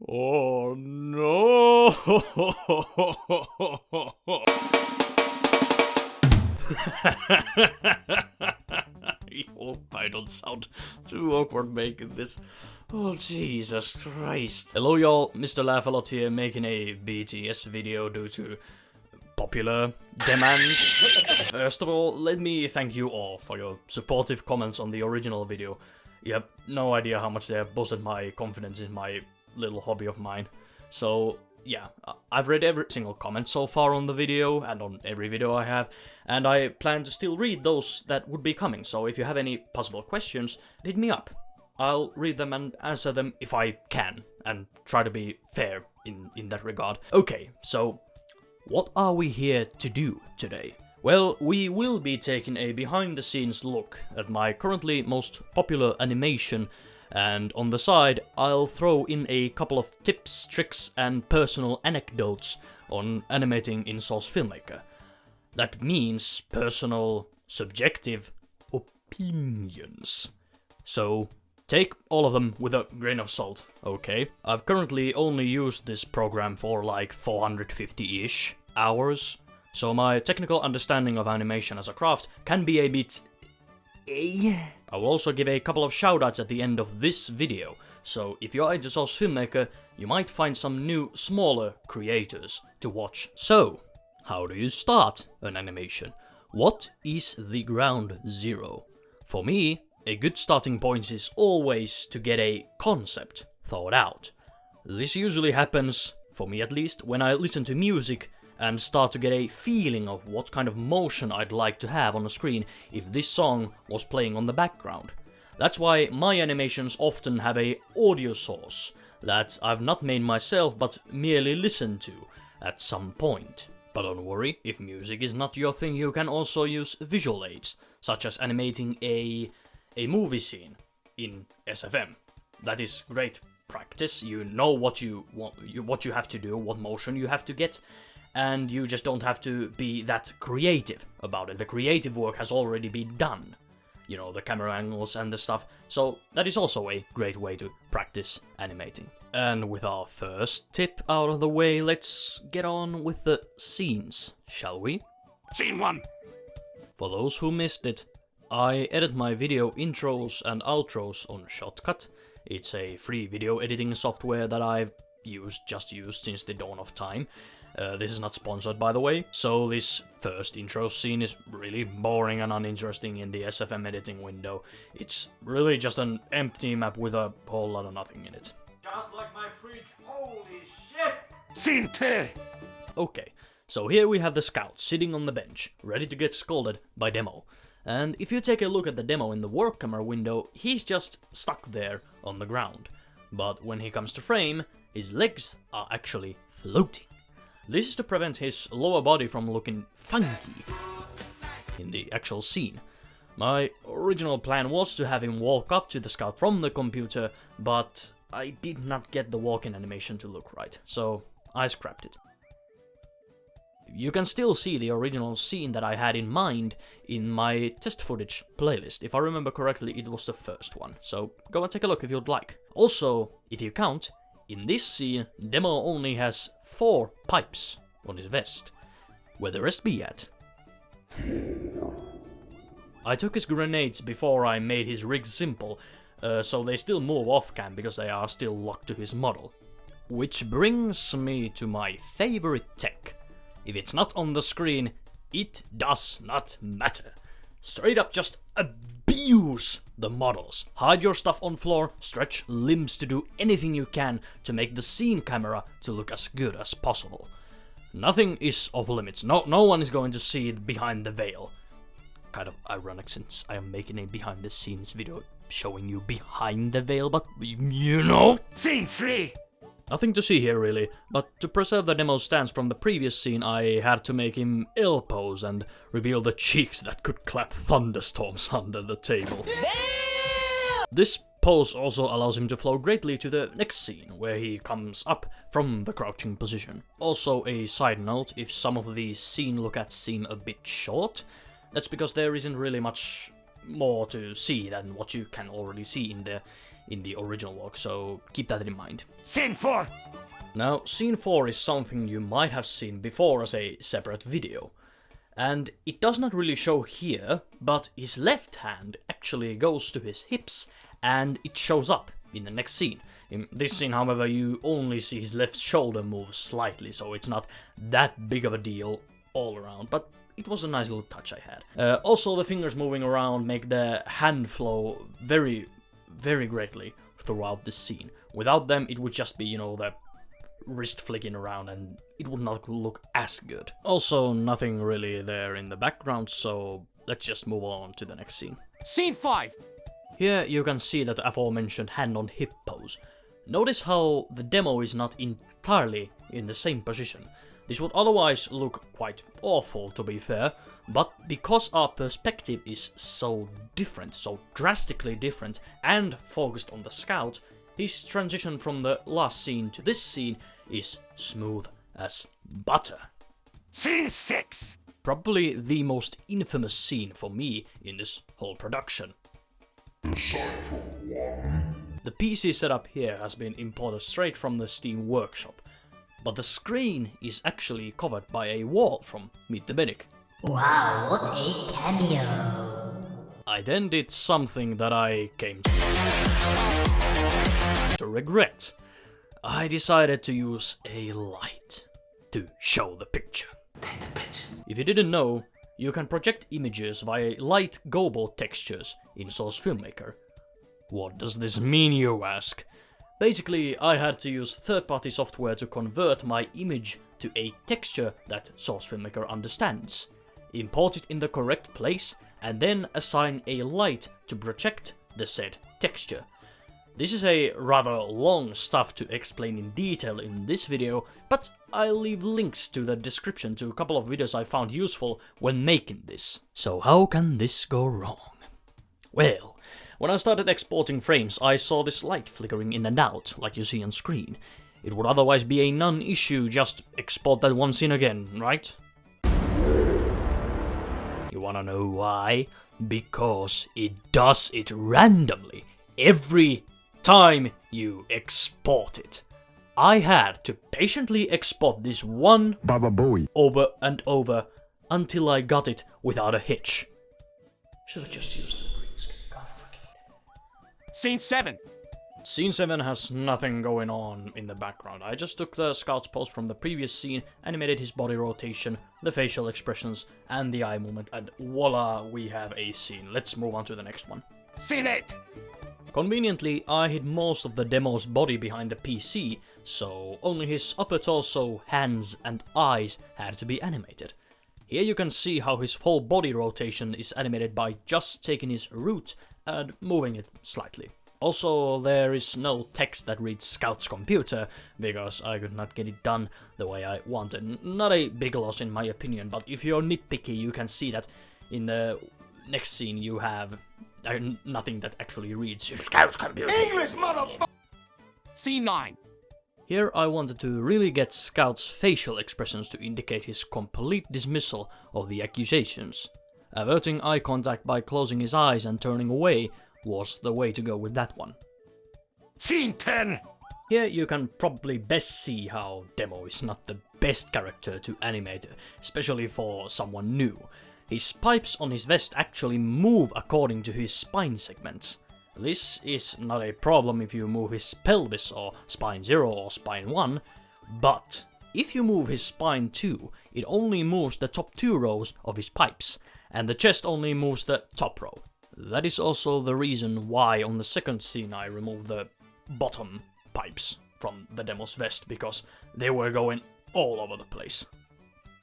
Oh no! I hope I don't sound too awkward making this. Oh, Jesus Christ. Hello y'all, Mr. Laugh-A-Lot here, making a BTS video due to popular demand. First of all, let me thank you all for your supportive comments on the original video. You have no idea how much they have boosted my confidence in my little hobby of mine. So yeah, I've read every single comment so far on the video and on every video I have, and I plan to still read those that would be coming, so if you have any possible questions, hit me up. I'll read them and answer them if I can, and try to be fair in that regard. Okay, so what are we here to do today? Well, we will be taking a behind-the-scenes look at my currently most popular animation, and on the side I'll throw in a couple of tips, tricks and personal anecdotes on animating in Source Filmmaker. That means personal, subjective opinions. So take all of them with a grain of salt, okay? I've currently only used this program for like 450-ish hours, so my technical understanding of animation as a craft can be a bit... I will also give a couple of shoutouts at the end of this video, so if you're into Source Filmmaker, you might find some new, smaller creators to watch. So, how do you start an animation? What is the ground zero? For me, a good starting point is always to get a concept thought out. This usually happens, for me at least, when I listen to music and start to get a feeling of what kind of motion I'd like to have on the screen if this song was playing on the background. That's why my animations often have a audio source that I've not made myself but merely listened to at some point. But don't worry, if music is not your thing, you can also use visual aids, such as animating a movie scene in SFM. That is great practice. You know what you have to do, what motion you have to get, and you just don't have to be that creative about it. The creative work has already been done. You know, the camera angles and the stuff. So that is also a great way to practice animating. And with our first tip out of the way, let's get on with the scenes, shall we? Scene 1! For those who missed it, I edit my video intros and outros on Shotcut. It's a free video editing software that I've just used since the dawn of time. This is not sponsored, by the way, so this first intro scene is really boring and uninteresting in the SFM editing window. It's really just an empty map with a whole lot of nothing in it. Just like my fridge, holy shit! Scene 2! Okay, so here we have the scout sitting on the bench, ready to get scolded by Demo. And if you take a look at the Demo in the work camera window, he's just stuck there on the ground. But when he comes to frame, his legs are actually floating. This is to prevent his lower body from looking funky in the actual scene. My original plan was to have him walk up to the scout from the computer, but I did not get the walk-in animation to look right, so I scrapped it. You can still see the original scene that I had in mind in my test footage playlist. If I remember correctly, it was the first one, so go and take a look if you'd like. Also, if you count, in this scene, Demo only has 4 pipes on his vest. Where the rest be at? I took his grenades before I made his rig simple, so they still move off-cam because they are still locked to his model. Which brings me to my favorite tech. If it's not on the screen, it does not matter. Straight up just abuse the models. Hide your stuff on floor, stretch limbs to do anything you can to make the scene camera to look as good as possible. Nothing is off limits. No one is going to see behind the veil. Kind of ironic since I am making a behind the scenes video showing you behind the veil, but you know. Scene 3! Nothing to see here really, but to preserve the Demo's stance from the previous scene I had to make him L-pose and reveal the cheeks that could clap thunderstorms under the table. Damn! This pose also allows him to flow greatly to the next scene, where he comes up from the crouching position. Also a side note, if some of these scene look-ats seem a bit short, that's because there isn't really much more to see than what you can already see in the original vlog, so keep that in mind. Scene 4. Now, scene 4 is something you might have seen before as a separate video. And it does not really show here, but his left hand actually goes to his hips, and it shows up in the next scene. In this scene, however, you only see his left shoulder move slightly, so it's not that big of a deal all around, but it was a nice little touch I had. Also, the fingers moving around make the hand flow very, very greatly throughout the scene. Without them, it would just be, you know, the wrist flicking around and it would not look as good. Also, nothing really there in the background, so let's just move on to the next scene. Scene 5. Here you can see that aforementioned hand on hip pose. Notice how the demo is not entirely in the same position. This would otherwise look quite awful, to be fair, but because our perspective is so different, so drastically different, and focused on the scout, his transition from the last scene to this scene is smooth as butter. Scene 6. Probably the most infamous scene for me in this whole production. The PC setup here has been imported straight from the Steam workshop, but the screen is actually covered by a wall from Meet the Medic. Wow, what a cameo! I then did something that I came to regret. I decided to use a light to show the picture. Take the picture. If you didn't know, you can project images via light Gobo textures in Source Filmmaker. What does this mean, you ask? Basically, I had to use third-party software to convert my image to a texture that Source Filmmaker understands, import it in the correct place, and then assign a light to project the said texture. This is a rather long stuff to explain in detail in this video, but I'll leave links to the description to a couple of videos I found useful when making this. So how can this go wrong? Well, when I started exporting frames, I saw this light flickering in and out, like you see on screen. It would otherwise be a non-issue, just export that one scene again, right? You wanna know why? Because it does it randomly, every time you export it. I had to patiently export this one Baba Booey over and over until I got it without a hitch. Should have just used the green screen. God fucking. Scene 7. Scene 7 has nothing going on in the background. I just took the scout's pose from the previous scene, animated his body rotation, the facial expressions, and the eye movement, and voila, we have a scene. Let's move on to the next one. Scene 8. Conveniently, I hid most of the demo's body behind the PC, so only his upper torso, hands, and eyes had to be animated. Here you can see how his whole body rotation is animated by just taking his root and moving it slightly. Also, there is no text that reads Scout's computer, because I could not get it done the way I wanted. Not a big loss in my opinion, but if you're nitpicky, you can see that in the next scene you have nothing that actually reads Scout's computer. English, motherfucker! Scene 9. Here I wanted to really get Scout's facial expressions to indicate his complete dismissal of the accusations. Averting eye contact by closing his eyes and turning away was the way to go with that one. Scene 10. Here you can probably best see how Demo is not the best character to animate, especially for someone new. His pipes on his vest actually move according to his spine segments. This is not a problem if you move his pelvis or spine 0 or spine 1, but if you move his spine 2, it only moves the top 2 rows of his pipes, and the chest only moves the top row. That is also the reason why on the second scene I removed the bottom pipes from the Demo's vest, because they were going all over the place.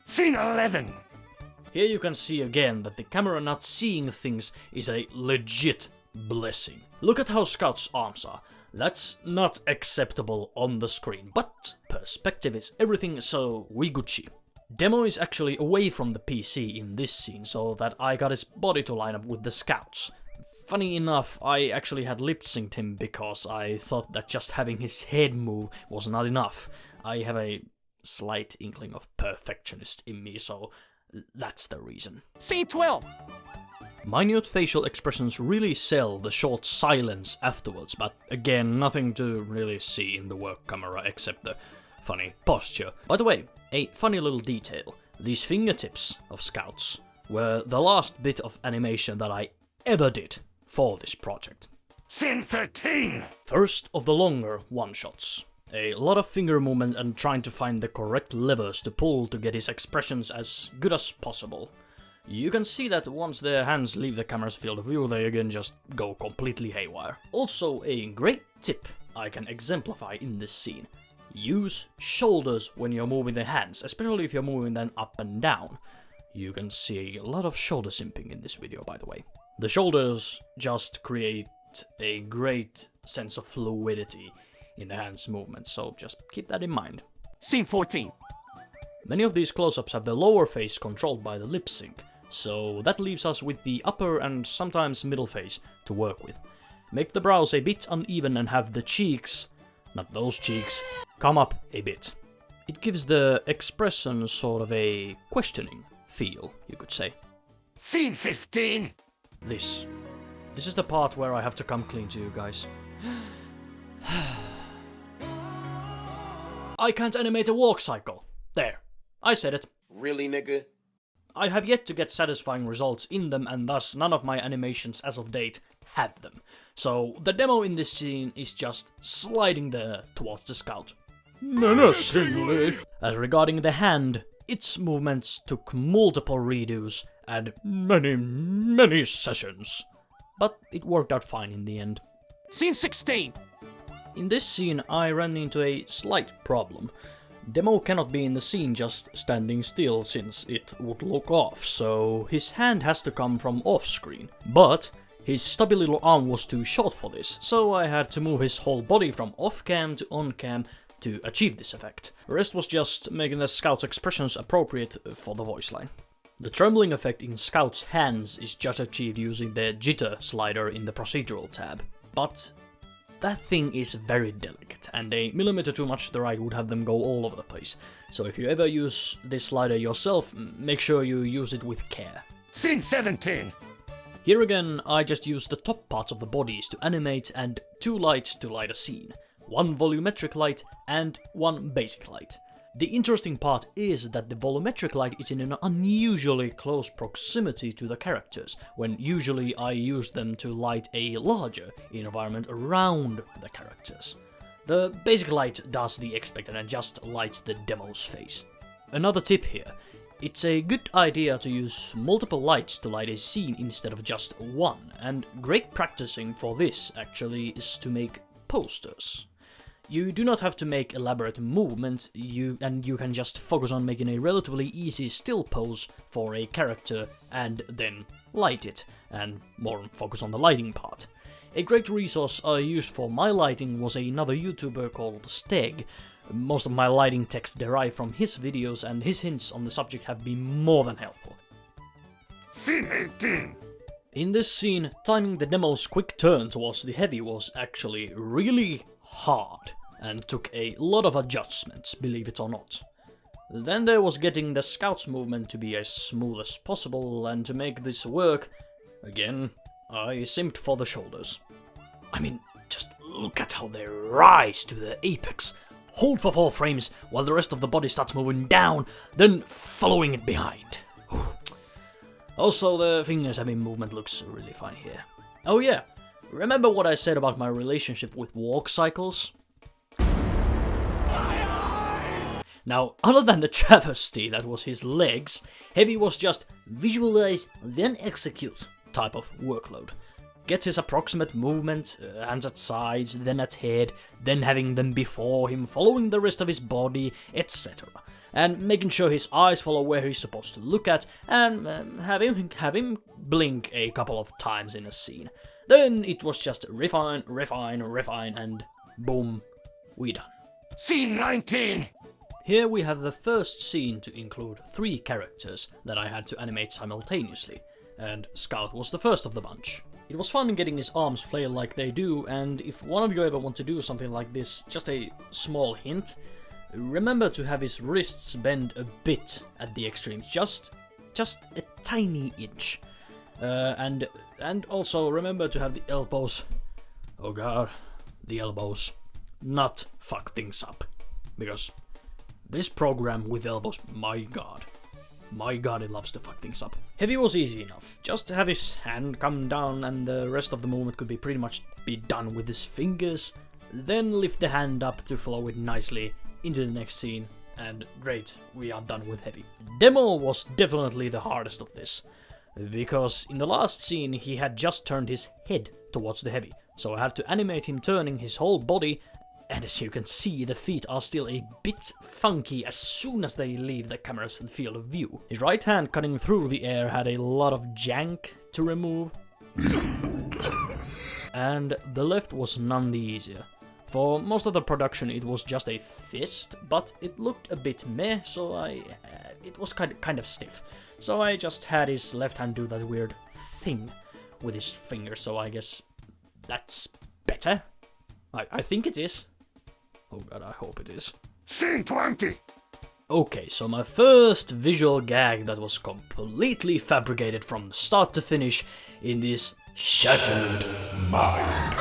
Scene 11. Here you can see again that the camera not seeing things is a legit blessing. Look at how Scout's arms are. That's not acceptable on the screen, but perspective is everything, so we Gucci. Demo is actually away from the PC in this scene, so that I got his body to line up with the Scout's. Funny enough, I actually had lip-synced him because I thought that just having his head move was not enough. I have a slight inkling of perfectionist in me, so that's the reason. Scene 12. Minute facial expressions really sell the short silence afterwards, but again, nothing to really see in the work camera except the funny posture. By the way, a funny little detail. These fingertips of Scouts were the last bit of animation that I ever did for this project. Scene 13! First of the longer one-shots. A lot of finger movement and trying to find the correct levers to pull to get his expressions as good as possible. You can see that once their hands leave the camera's field of view, they again just go completely haywire. Also, a great tip I can exemplify in this scene. Use shoulders when you're moving the hands, especially if you're moving them up and down. You can see a lot of shoulder simping in this video, by the way. The shoulders just create a great sense of fluidity in the hands movement, so just keep that in mind. Scene 14. Many of these close-ups have the lower face controlled by the lip sync, so that leaves us with the upper and sometimes middle face to work with. Make the brows a bit uneven and have the cheeks, not those cheeks, come up a bit. It gives the expression sort of a questioning feel, you could say. Scene 15. This is the part where I have to come clean to you guys. I can't animate a walk cycle. There, I said it. Really, nigga? I have yet to get satisfying results in them, and thus none of my animations as of date have them. So the demo in this scene is just sliding there towards the Scout. Menacingly. As regarding the hand, its movements took multiple redos and many sessions. But it worked out fine in the end. Scene 16. In this scene I ran into a slight problem. Demo cannot be in the scene just standing still since it would look off, so his hand has to come from off screen. But his stubby little arm was too short for this, so I had to move his whole body from off cam to on cam to achieve this effect. The rest was just making the Scout's expressions appropriate for the voice line. The trembling effect in Scout's hands is just achieved using the jitter slider in the procedural tab. But that thing is very delicate, and a millimeter too much to the right would have them go all over the place. So if you ever use this slider yourself, make sure you use it with care. Scene 17. Here again, I just use the top parts of the bodies to animate and 2 lights to light a scene. 1 volumetric light and 1 basic light. The interesting part is that the volumetric light is in an unusually close proximity to the characters, when usually I use them to light a larger environment around the characters. The basic light does the expected and just lights the demo's face. Another tip here, it's a good idea to use multiple lights to light a scene instead of just one, and great practicing for this actually is to make posters. You do not have to make elaborate movement, you can just focus on making a relatively easy still pose for a character and then light it, and more focus on the lighting part. A great resource I used for my lighting was another YouTuber called Steg. Most of my lighting texts derive from his videos, and his hints on the subject have been more than helpful. Scene 18. In this scene, timing the demo's quick turn towards the heavy was actually really hard, and took a lot of adjustments, believe it or not. Then there was getting the Scout's movement to be as smooth as possible, and to make this work, again, I simped for the shoulders. I mean, just look at how they rise to the apex, hold for 4 frames while the rest of the body starts moving down, then following it behind. Whew. Also, the fingers having movement looks really fine here. Oh yeah, remember what I said about my relationship with walk cycles? Now, other than the travesty that was his legs, Heavy was just visualize then execute type of workload. Gets his approximate movement, hands at sides, then at head, then having them before him, following the rest of his body, etc. And making sure his eyes follow where he's supposed to look at, and have him blink a couple of times in a scene. Then it was just refine, and boom, we done. Scene 19. Here we have the first scene to include 3 characters that I had to animate simultaneously, and Scout was the first of the bunch. It was fun getting his arms flail like they do, and if one of you ever want to do something like this, just a small hint, remember to have his wrists bend a bit at the extremes, just a tiny inch. And also remember to have the elbows. Oh god, the elbows. Not fuck things up. Because this program with elbows, my god, it loves to fuck things up. Heavy was easy enough. Just have his hand come down and the rest of the movement could be pretty much be done with his fingers. Then lift the hand up to flow it nicely into the next scene. And great, we are done with Heavy. Demo was definitely the hardest of this. Because in the last scene he had just turned his head towards the Heavy. So I had to animate him turning his whole body. And as you can see, the feet are still a bit funky as soon as they leave the camera's field of view. His right hand cutting through the air had a lot of jank to remove. And the left was none the easier. For most of the production it was just a fist, but it looked a bit meh, so it was kind of stiff. So I just had his left hand do that weird thing with his finger, so I guess that's better. I think it is. Oh god, I hope it is. Scene 20! Okay, so my first visual gag that was completely fabricated from start to finish in this shattered mind.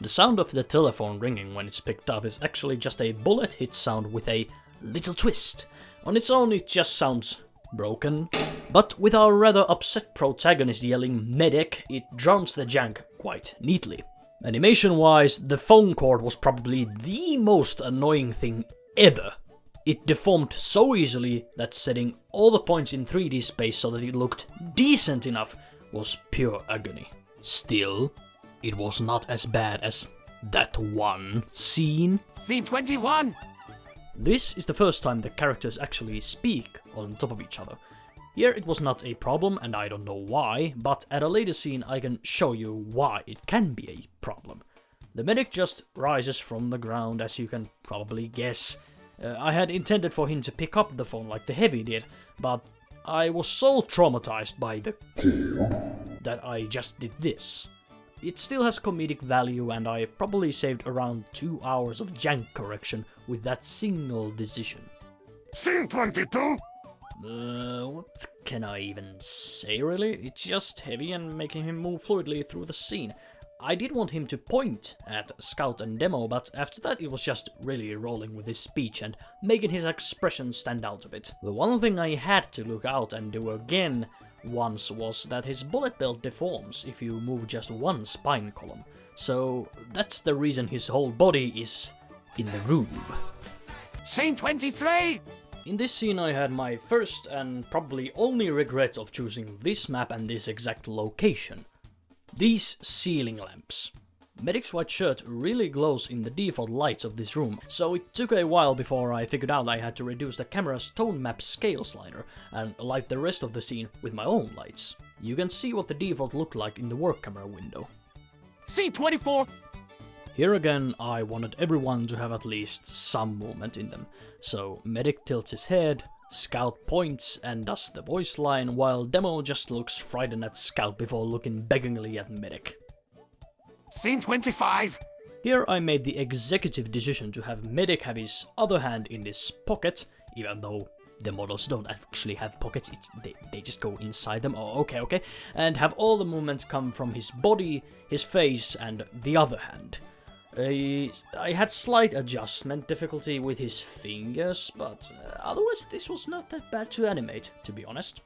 The sound of the telephone ringing when it's picked up is actually just a bullet hit sound with a little twist. On its own it just sounds broken, but with our rather upset protagonist yelling medic, it drowns the jank quite neatly. Animation-wise, the phone cord was probably the most annoying thing ever. It deformed so easily that setting all the points in 3D space so that it looked decent enough was pure agony. Still, it was not as bad as that one scene. Scene 21! This is the first time the characters actually speak on top of each other. Here it was not a problem, and I don't know why, but at a later scene I can show you why it can be a problem. The medic just rises from the ground, as you can probably guess. I had intended for him to pick up the phone like the Heavy did, but I was so traumatized by the that I just did this. It still has comedic value, and I probably saved around 2 hours of jank correction with that single decision. Scene 22! What can I even say really? It's just Heavy and making him move fluidly through the scene. I did want him to point at Scout and Demo, but after that it was just really rolling with his speech and making his expression stand out a bit. The one thing I had to look out and do again once was that his bullet belt deforms if you move just one spine column. So that's the reason his whole body is in the groove. Scene 23! In this scene I had my first and probably only regret of choosing this map and this exact location. These ceiling lamps. Medic's white shirt really glows in the default lights of this room, so it took a while before I figured out I had to reduce the camera's tone map scale slider and light the rest of the scene with my own lights. You can see what the default looked like in the work camera window. Scene 24! Here again, I wanted everyone to have at least some movement in them, so Medic tilts his head, Scout points and does the voice line, while Demo just looks frightened at Scout before looking beggingly at Medic. Scene 25! Here I made the executive decision to have Medic have his other hand in his pocket, even though the models don't actually have pockets, they just go inside them. Oh, okay. And have all the movement come from his body, his face, and the other hand. I had slight adjustment difficulty with his fingers, but otherwise this was not that bad to animate, to be honest.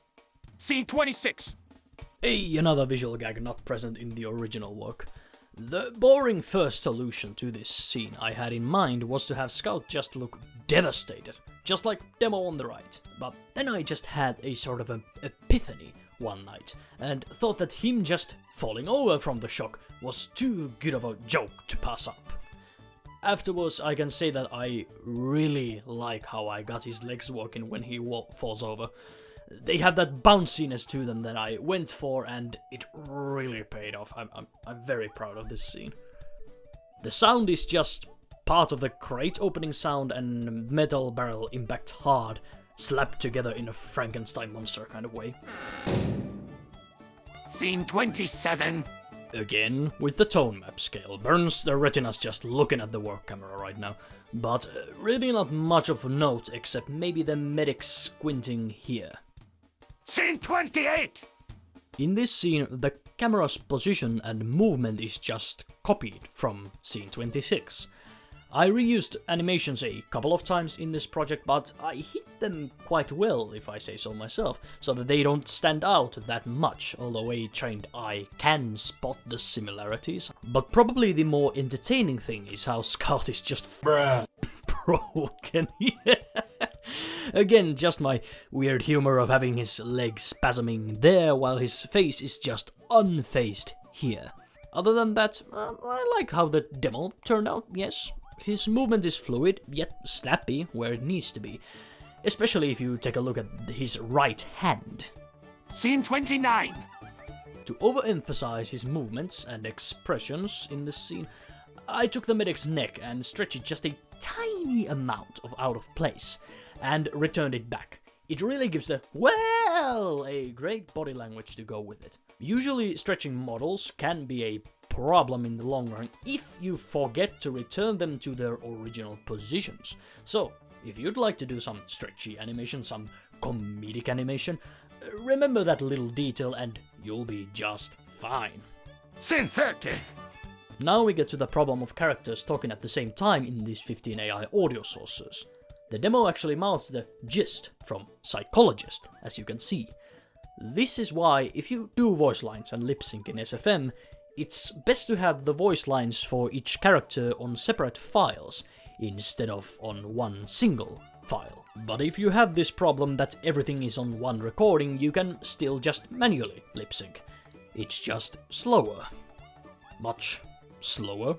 Scene 26! Hey, another visual gag not present in the original work. The boring first solution to this scene I had in mind was to have Scout just look devastated, just like Demo on the right. But then I just had a sort of an epiphany one night, and thought that him just falling over from the shock was too good of a joke to pass up. Afterwards I can say that I really like how I got his legs working when he falls over. They have that bounciness to them that I went for, and it really paid off. I'm very proud of this scene. The sound is just part of the crate opening sound and metal barrel impact hard, slapped together in a Frankenstein monster kind of way. Scene 27! Again, with the tone map scale, burns the retinas just looking at the work camera right now. But really not much of a note, except maybe the medic squinting here. Scene 28! In this scene, the camera's position and movement is just copied from scene 26. I reused animations a couple of times in this project, but I hit them quite well, if I say so myself, so that they don't stand out that much, although a trained eye can spot the similarities. But probably the more entertaining thing is how Scout is just broken. Again, just my weird humor of having his legs spasming there while his face is just unfazed here. Other than that, I like how the demo turned out, yes. His movement is fluid, yet snappy where it needs to be, especially if you take a look at his right hand. Scene 29! To overemphasize his movements and expressions in this scene, I took the medic's neck and stretched it just a tiny amount of out of place, and returned it back. It really gives a great body language to go with it. Usually stretching models can be a problem in the long run if you forget to return them to their original positions. So, if you'd like to do some stretchy animation, some comedic animation, remember that little detail and you'll be just fine. Scene 30! Now we get to the problem of characters talking at the same time in these 15 AI audio sources. The demo actually mouths the gist from psychologist, as you can see. This is why, if you do voice lines and lip sync in SFM, it's best to have the voice lines for each character on separate files, instead of on one single file. But if you have this problem that everything is on one recording, you can still just manually lip sync. It's just slower. Much slower.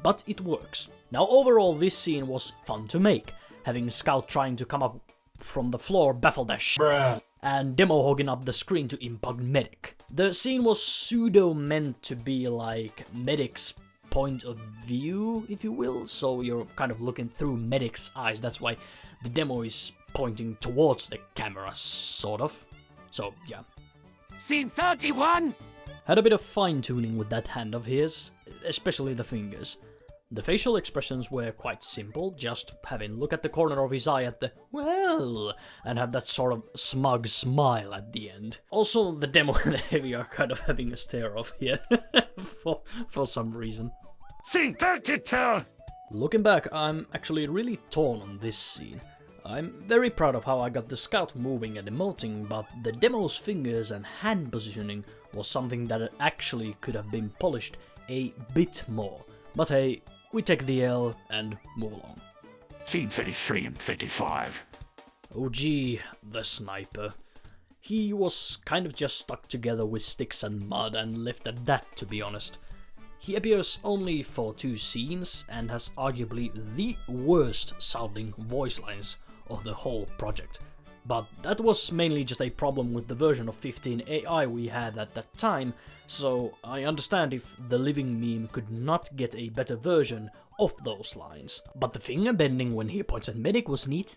But it works. Now overall this scene was fun to make, having Scout trying to come up from the floor baffled as shit, and Demo hogging up the screen to impugn Medic. The scene was pseudo meant to be like Medic's point of view, if you will, so you're kind of looking through Medic's eyes. That's why the demo is pointing towards the camera, sort of. So, yeah. Scene 31! Had a bit of fine-tuning with that hand of his, especially the fingers. The facial expressions were quite simple, just having look at the corner of his eye at the well, and have that sort of smug smile at the end. Also, the demo and the heavy are kind of having a stare off here, for some reason. Scene 32! Looking back, I'm actually really torn on this scene. I'm very proud of how I got the Scout moving and emoting, but the demo's fingers and hand positioning was something that actually could have been polished a bit more. But hey, we take the L and move along. Scene 33 and 35. Oh gee, the sniper. He was kind of just stuck together with sticks and mud and left at that, to be honest. He appears only for 2 scenes and has arguably the worst sounding voice lines of the whole project. But that was mainly just a problem with the version of 15 AI we had at that time, so I understand if the living meme could not get a better version of those lines. But the finger bending when he points at Medic was neat,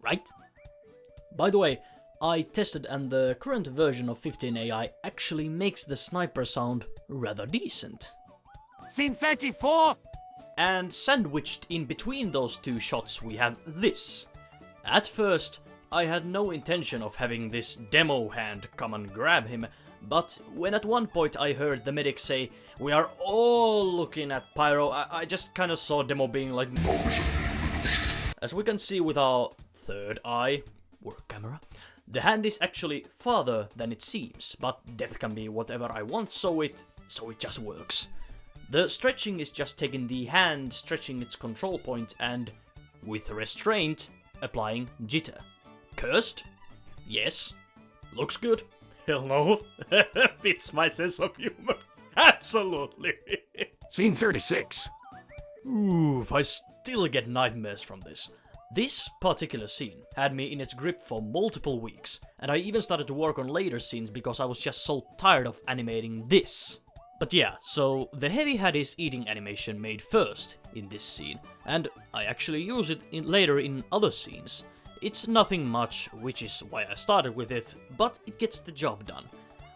right? By the way, I tested and the current version of 15 AI actually makes the sniper sound rather decent. Scene 34! And sandwiched in between those 2 shots we have this. At first, I had no intention of having this demo hand come and grab him, but when at one point I heard the medic say, "We are all looking at Pyro," I just kinda saw Demo being like... As we can see with our third eye, work camera, the hand is actually farther than it seems, but depth can be whatever I want, so it just works. The stretching is just taking the hand, stretching its control point, and, with restraint, applying jitter. Cursed? Yes. Looks good? Hell no. Fits my sense of humor. Absolutely. Scene 36. Oof, I still get nightmares from this. This particular scene had me in its grip for multiple weeks, and I even started to work on later scenes because I was just so tired of animating this. But yeah, so the heavy had his eating animation made first in this scene, and I actually use it later in other scenes. It's nothing much, which is why I started with it, but it gets the job done.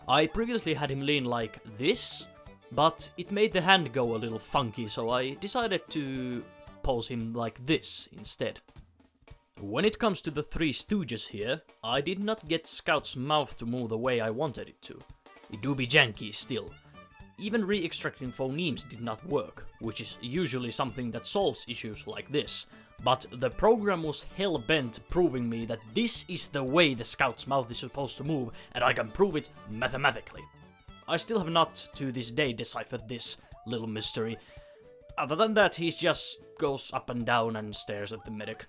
I previously had him lean like this, but it made the hand go a little funky, so I decided to pose him like this instead. When it comes to the Three Stooges here, I did not get Scout's mouth to move the way I wanted it to. It do be janky still. Even re-extracting phonemes did not work, which is usually something that solves issues like this. But the program was hell-bent proving me that this is the way the Scout's mouth is supposed to move, and I can prove it mathematically. I still have not to this day deciphered this little mystery. Other than that, he just goes up and down and stares at the medic.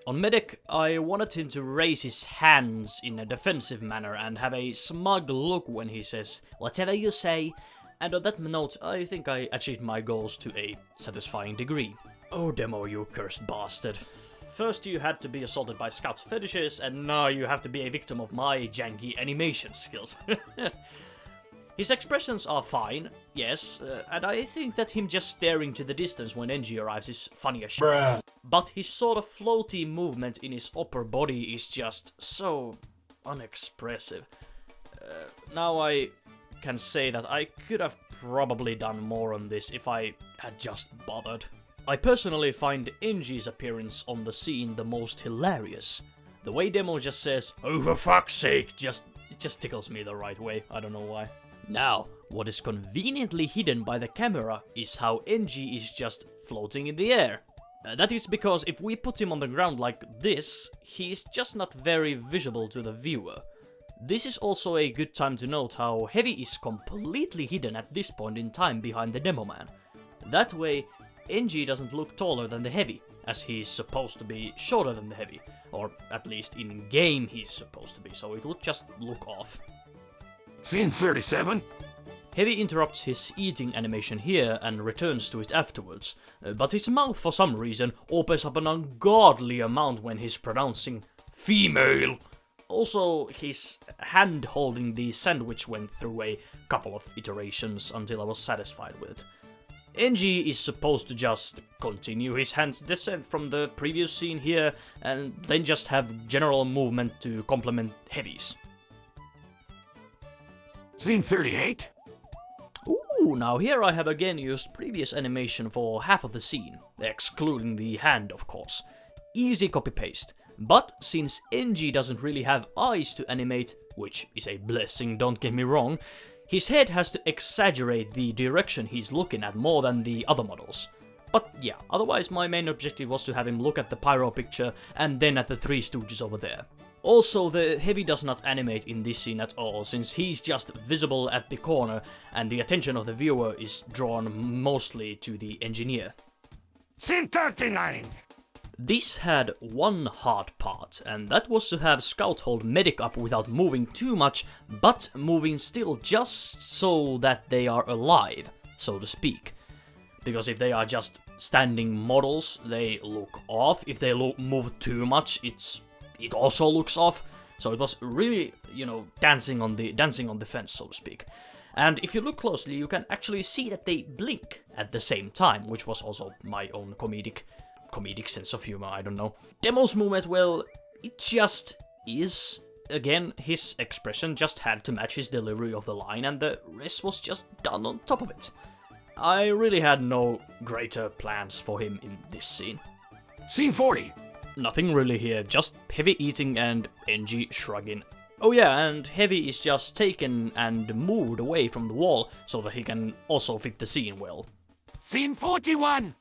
On medic, I wanted him to raise his hands in a defensive manner and have a smug look when he says, "Whatever you say." And on that note, I think I achieved my goals to a satisfying degree. Oh, Demo, you cursed bastard. First you had to be assaulted by Scout's fetishes, and now you have to be a victim of my janky animation skills. His expressions are fine, yes, and I think that him just staring to the distance when NG arrives is funny as shit. But his sort of floaty movement in his upper body is just so unexpressive. Now I can say that I could have probably done more on this if I had just bothered. I personally find NG's appearance on the scene the most hilarious. The way Demo just says, "Oh, for fuck's sake," it just tickles me the right way, I don't know why. Now, what is conveniently hidden by the camera is how NG is just floating in the air. That is because if we put him on the ground like this, he is just not very visible to the viewer. This is also a good time to note how Heavy is completely hidden at this point in time behind the Demoman. That way, NG doesn't look taller than the Heavy, as he's supposed to be shorter than the Heavy, or at least in game he's supposed to be, so it would just look off. Scene 37. Heavy interrupts his eating animation here and returns to it afterwards, but his mouth for some reason opens up an ungodly amount when he's pronouncing female. Also, his hand holding the sandwich went through a couple of iterations until I was satisfied with it. NG is supposed to just continue his hand's descent from the previous scene here and then just have general movement to complement Heavy's. Scene 38. Ooh, now here I have again used previous animation for half of the scene, excluding the hand of course. Easy copy-paste. But since NG doesn't really have eyes to animate, which is a blessing, don't get me wrong, his head has to exaggerate the direction he's looking at more than the other models. But yeah, otherwise my main objective was to have him look at the pyro picture and then at the Three Stooges over there. Also, the Heavy does not animate in this scene at all, since he's just visible at the corner and the attention of the viewer is drawn mostly to the engineer. Scene 39. This had one hard part, and that was to have Scout hold Medic up without moving too much, but moving still just so that they are alive, so to speak. Because if they are just standing models, they look off. If they move too much, it also looks off. So it was really, dancing on the fence, so to speak. And if you look closely, you can actually see that they blink at the same time, which was also my own comedic sense of humor, I don't know. Demo's movement, well, it just is. Again, his expression just had to match his delivery of the line, and the rest was just done on top of it. I really had no greater plans for him in this scene. Scene 40. Nothing really here, just Heavy eating and NG shrugging. Oh yeah, and Heavy is just taken and moved away from the wall so that he can also fit the scene well. Scene 41.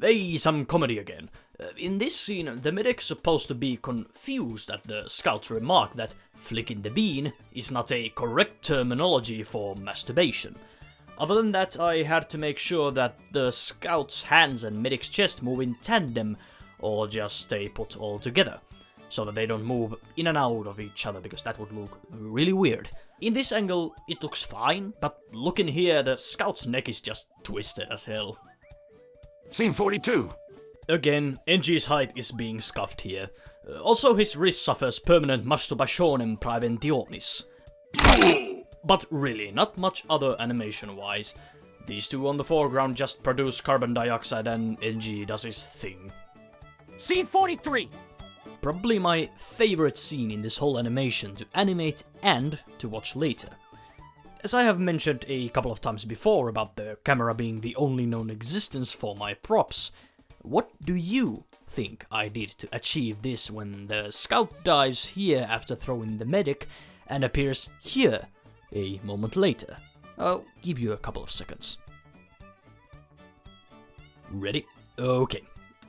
Hey, some comedy again. In this scene, the medic's supposed to be confused at the Scout's remark that flicking the bean is not a correct terminology for masturbation. Other than that, I had to make sure that the Scout's hands and medic's chest move in tandem or just stay put all together, so that they don't move in and out of each other, because that would look really weird. In this angle, it looks fine, but looking here, the Scout's neck is just twisted as hell. Scene 42. Again, NG's height is being scuffed here. Also, his wrist suffers permanent masturbationem praeventionis. But really, not much other animation-wise. These two on the foreground just produce carbon dioxide and NG does his thing. Scene 43. Probably my favorite scene in this whole animation to animate and to watch later. As I have mentioned a couple of times before about the camera being the only known existence for my props, What do you think I did to achieve this when the scout dives here after throwing the medic and appears here a moment later? I'll give you a couple of seconds. Ready? Okay.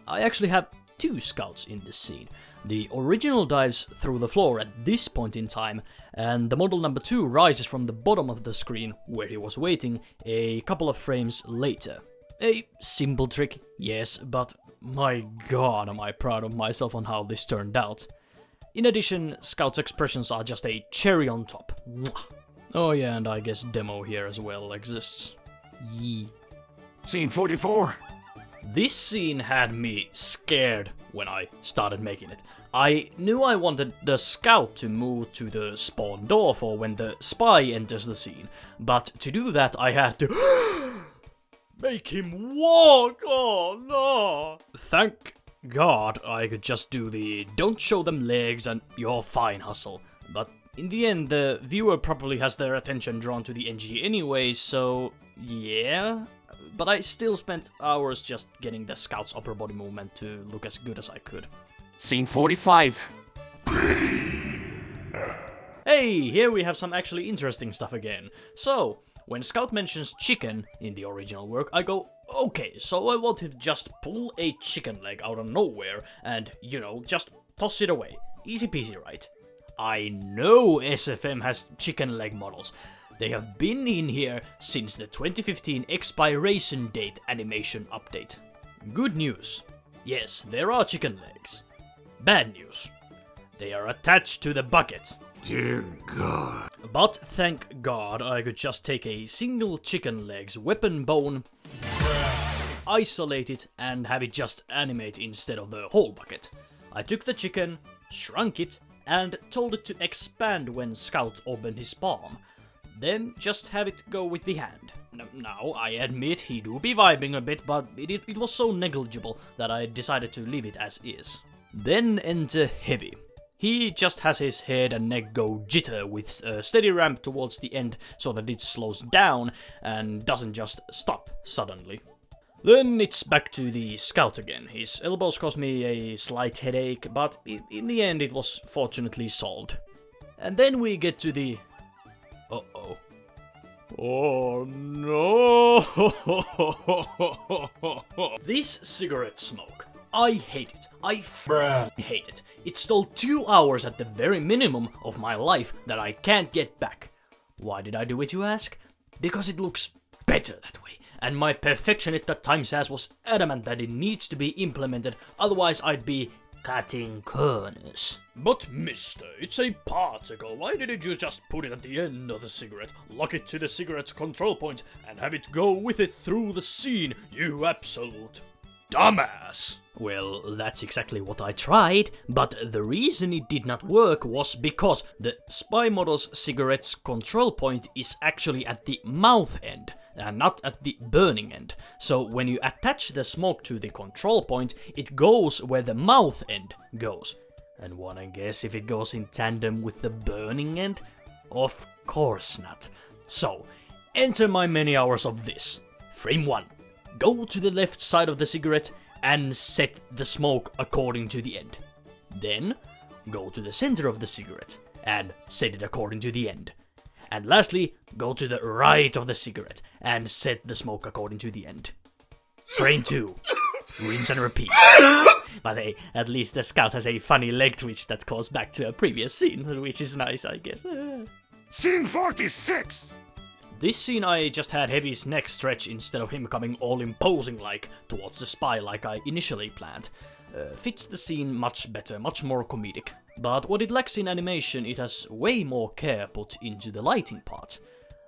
I actually have two scouts in this scene. The original dives through the floor at this point in time, and the model number 2 rises from the bottom of the screen where he was waiting a couple of frames later. A simple trick, yes, but my god am I proud of myself on how this turned out. In addition, Scout's expressions are just a cherry on top. Mwah. Oh yeah, and I guess Demo here as well exists. Yee. Scene 44. This scene had me scared when I started making it. I knew I wanted the scout to move to the spawn door for when the spy enters the scene, but to do that I had to make him walk. Oh no! Thank God I could just do the don't show them legs and you're fine hustle, but in the end the viewer probably has their attention drawn to the NG anyway, so yeah. But I still spent hours just getting the scout's upper body movement to look as good as I could. Scene 45. Hey, here we have some actually interesting stuff again. So, when Scout mentions chicken in the original work, I go, okay, so I want him to just pull a chicken leg out of nowhere and, you know, just toss it away. Easy peasy, right? I know SFM has chicken leg models. They have been in here since the 2015 expiration date animation update. Good news. Yes, there are chicken legs. Bad news. They are attached to the bucket. Dear God. But thank God I could just take a single chicken leg's weapon bone, isolate it and have it just animate instead of the whole bucket. I took the chicken, shrunk it, and told it to expand when Scout opened his palm. Then just have it go with the hand. Now, I admit he do be vibing a bit, but it was so negligible that I decided to leave it as is. Then enter Heavy. He just has his head and neck go jitter with a steady ramp towards the end so that it slows down and doesn't just stop suddenly. Then it's back to the Scout again. His elbows caused me a slight headache, but in the end it was fortunately solved. And then we get to the... Uh-oh. Oh no! This cigarette smoke. I hate it. I hate it. It stole 2 hours at the very minimum of my life that I can't get back. Why did I do it, you ask? Because it looks better that way. And my perfectionist at times was adamant that it needs to be implemented, otherwise I'd be cutting corners. But mister, it's a particle. Why didn't you just put it at the end of the cigarette, lock it to the cigarette's control point, and have it go with it through the scene, you absolute dumbass? Well, that's exactly what I tried, but the reason it did not work was because the spy model's cigarette's control point is actually at the mouth end, and not at the burning end. So when you attach the smoke to the control point, it goes where the mouth end goes. And wanna guess if it goes in tandem with the burning end? Of course not. So, enter my many hours of this. Frame 1. Go to the left side of the cigarette and set the smoke according to the end. Then, go to the center of the cigarette and set it according to the end. And lastly, go to the right of the cigarette and set the smoke according to the end. Frame 2. Rinse and repeat. But hey, at least the Scout has a funny leg twitch that calls back to a previous scene, which is nice, I guess. Scene 46. This scene I just had Heavy's neck stretch instead of him coming all imposing like towards the spy like I initially planned. Fits the scene much better, much more comedic. But what it lacks in animation, it has way more care put into the lighting part.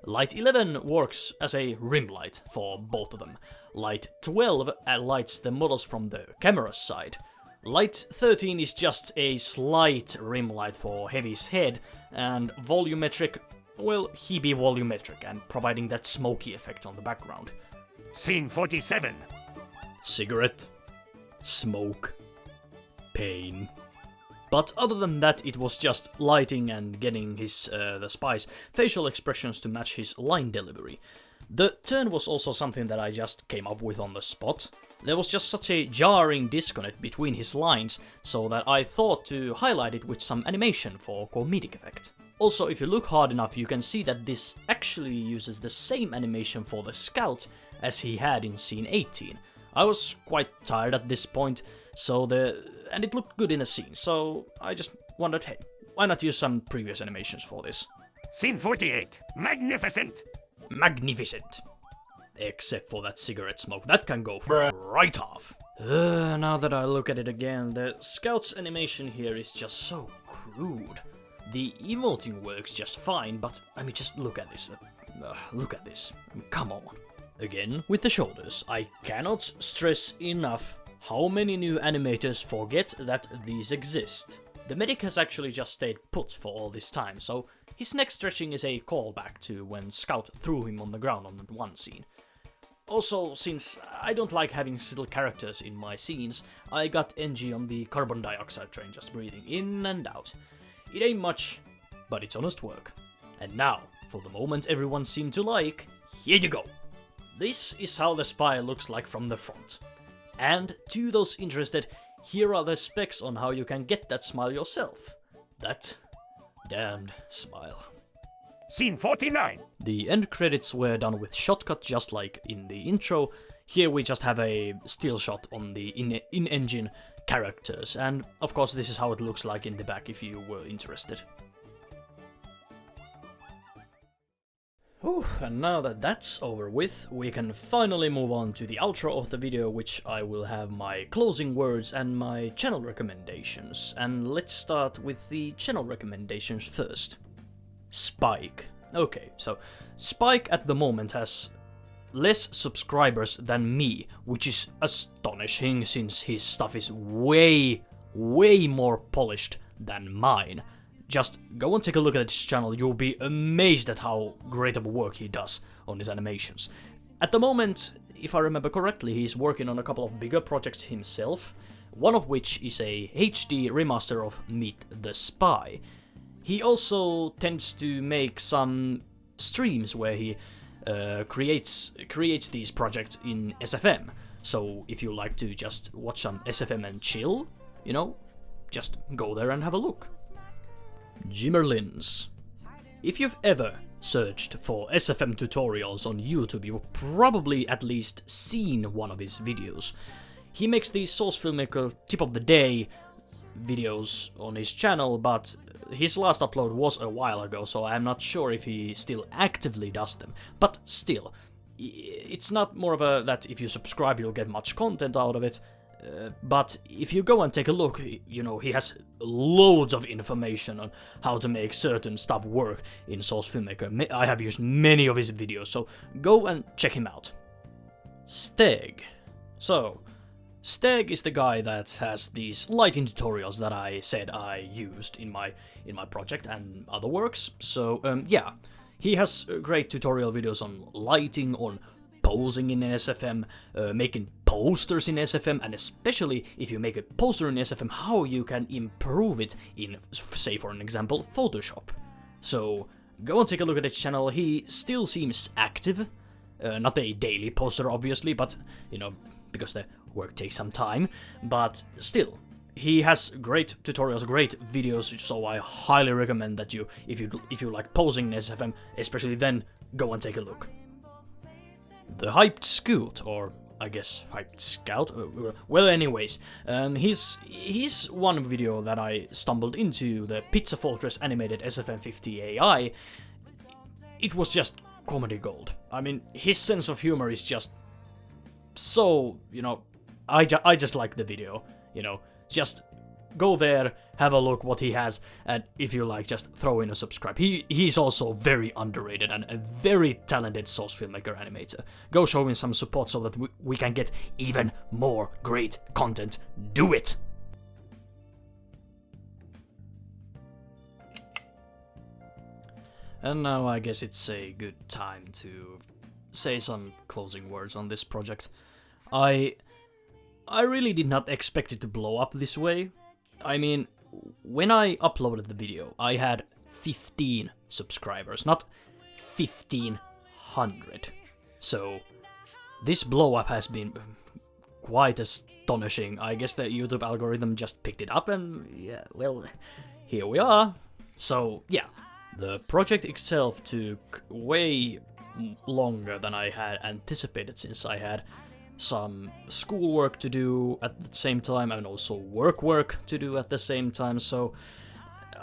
Light 11 works as a rim light for both of them. Light 12 lights the models from the camera's side. Light 13 is just a slight rim light for Heavy's head, and volumetric, well, he be volumetric and providing that smoky effect on the background. Scene 47. Cigarette, smoke, pain. But other than that, it was just lighting and getting his, the spy's facial expressions to match his line delivery. The turn was also something that I just came up with on the spot. There was just such a jarring disconnect between his lines, so that I thought to highlight it with some animation for comedic effect. Also, if you look hard enough, you can see that this actually uses the same animation for the scout as he had in scene 18. I was quite tired at this point, and it looked good in the scene, so I just wondered, hey, why not use some previous animations for this? Scene 48. Magnificent. Magnificent. Except for that cigarette smoke, that can go right off. Now that I look at it again, the scout's animation here is just so crude. The emoting works just fine, but I mean, just look at this. Look at this. Come on. Again, with the shoulders, I cannot stress enough how many new animators forget that these exist. The medic has actually just stayed put for all this time, so his neck stretching is a callback to when Scout threw him on the ground on that one scene. Also, since I don't like having still characters in my scenes, I got NG on the carbon dioxide train just breathing in and out. It ain't much, but it's honest work. And now, for the moment everyone seemed to like, here you go! This is how the spy looks like from the front. And to those interested, here are the specs on how you can get that smile yourself. That damned smile. Scene 49. The end credits were done with shotcut just like in the intro. Here we just have a still shot on the in-engine characters, and of course this is how it looks like in the back if you were interested. Whew, and now that that's over with, we can finally move on to the outro of the video, which I will have my closing words and my channel recommendations. And let's start with the channel recommendations first. Spike. Okay, so Spike at the moment has less subscribers than me, which is astonishing since his stuff is way more polished than mine. Just go and take a look at his channel, you'll be amazed at how great of work he does on his animations. At the moment, if I remember correctly, he's working on a couple of bigger projects himself, one of which is a HD remaster of Meet the Spy. He also tends to make some streams where he creates these projects in SFM. So if you like to just watch some SFM and chill, you know, just go there and have a look. Jimmerlins. If you've ever searched for SFM tutorials on YouTube, you've probably at least seen one of his videos. He makes these Source Filmmaker tip of the day videos on his channel, but his last upload was a while ago, so I'm not sure if he still actively does them. But still, it's not more of a that if you subscribe you'll get much content out of it, but if you go and take a look, you know, he has loads of information on how to make certain stuff work in Source Filmmaker. I have used many of his videos, so go and check him out. Steg. So, Steg is the guy that has these lighting tutorials that I said I used in my project and other works. So yeah, he has great tutorial videos on lighting, on posing in SFM, making posters in SFM, and especially if you make a poster in SFM, how you can improve it in, say for an example, Photoshop. So go and take a look at his channel. He still seems active, not a daily poster obviously, but you know, because the work takes some time, but still, he has great tutorials, great videos, so I highly recommend that you, if you like posing in SFM, especially then, go and take a look. The Hyped Scout, or I guess Hyped Scout, well anyways, he's one video that I stumbled into, the Pizza Fortress animated SFM50 AI. It was just comedy gold. I mean, his sense of humor is just so, you know, I just like the video, you know, just go there, have a look what he has, and if you like, just throw in a subscribe. He's also very underrated and a very talented Source Filmmaker animator. Go show him some support so that we can get even more great content. Do it! And now I guess it's a good time to say some closing words on this project. I really did not expect it to blow up this way. I mean, when I uploaded the video, I had 15 subscribers, not 1,500. So, this blow up has been quite astonishing. I guess the YouTube algorithm just picked it up and yeah, well, here we are. So yeah, the project itself took way longer than I had anticipated, since I had some schoolwork to do at the same time and also work to do at the same time, so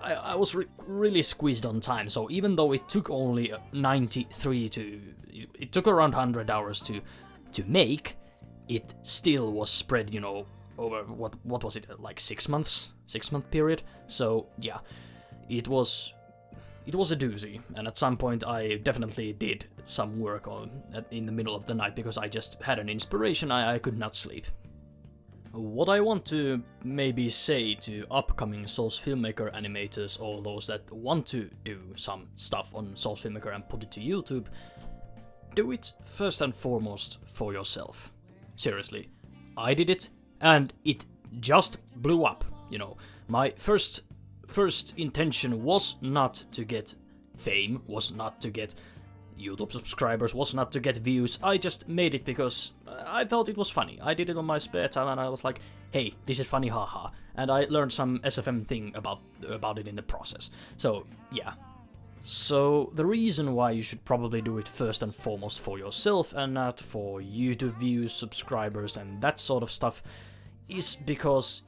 I was really squeezed on time. So even though it took only 93 it took around 100 hours to make, it still was spread, you know, over what was it, like 6 months, 6-month period. So yeah, it was a doozy, and at some point I definitely did some work in the middle of the night because I just had an inspiration. I could not sleep. What I want to maybe say to upcoming Souls Filmmaker animators, or those that want to do some stuff on Souls Filmmaker and put it to YouTube, do it first and foremost for yourself. Seriously, I did it and it just blew up, you know. My first intention was not to get fame, was not to get YouTube subscribers, was not to get views. I just made it because I thought it was funny. I did it on my spare time and I was like, hey, this is funny, haha. And I learned some SFM thing about it in the process. So yeah. So the reason why you should probably do it first and foremost for yourself and not for YouTube views, subscribers and that sort of stuff is because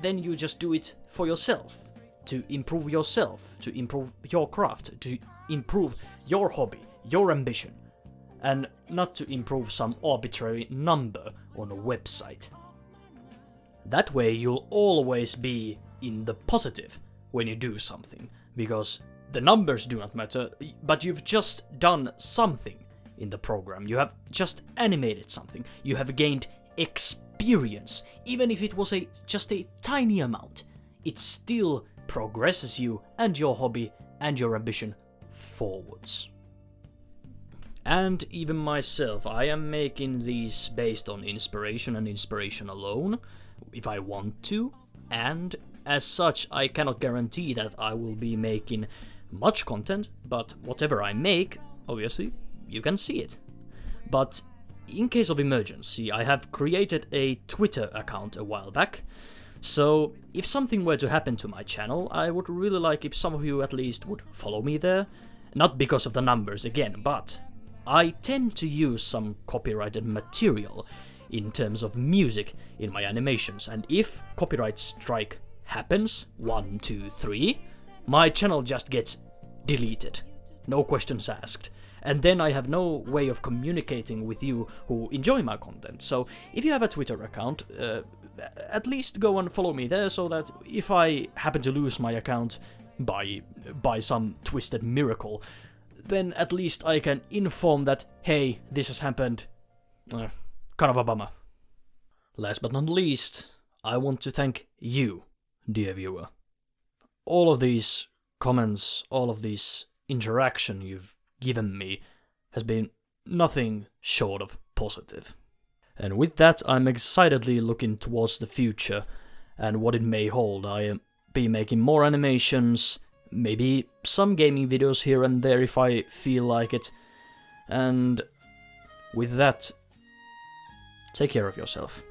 then you just do it for yourself. To improve yourself, to improve your craft, to improve your hobby, your ambition, and not to improve some arbitrary number on a website. That way you'll always be in the positive when you do something, because the numbers do not matter, but you've just done something in the program. You have just animated something. You have gained experience. Even if it was just a tiny amount, it still progresses you and your hobby and your ambition forwards. And even myself, I am making these based on inspiration and inspiration alone, if I want to, and as such I cannot guarantee that I will be making much content, but whatever I make, obviously, you can see it. But in case of emergency, I have created a Twitter account a while back. So, if something were to happen to my channel, I would really like if some of you at least would follow me there. Not because of the numbers again, but I tend to use some copyrighted material in terms of music in my animations, and if copyright strike happens, 1, 2, 3, my channel just gets deleted. No questions asked. And then I have no way of communicating with you who enjoy my content. So, if you have a Twitter account, at least go and follow me there, so that if I happen to lose my account by some twisted miracle, then at least I can inform that, hey, this has happened. Kind of a bummer. Last but not least, I want to thank you, dear viewer. All of these comments, all of this interaction you've given me has been nothing short of positive. And with that, I'm excitedly looking towards the future and what it may hold. I'll be making more animations, maybe some gaming videos here and there if I feel like it. And with that, take care of yourself.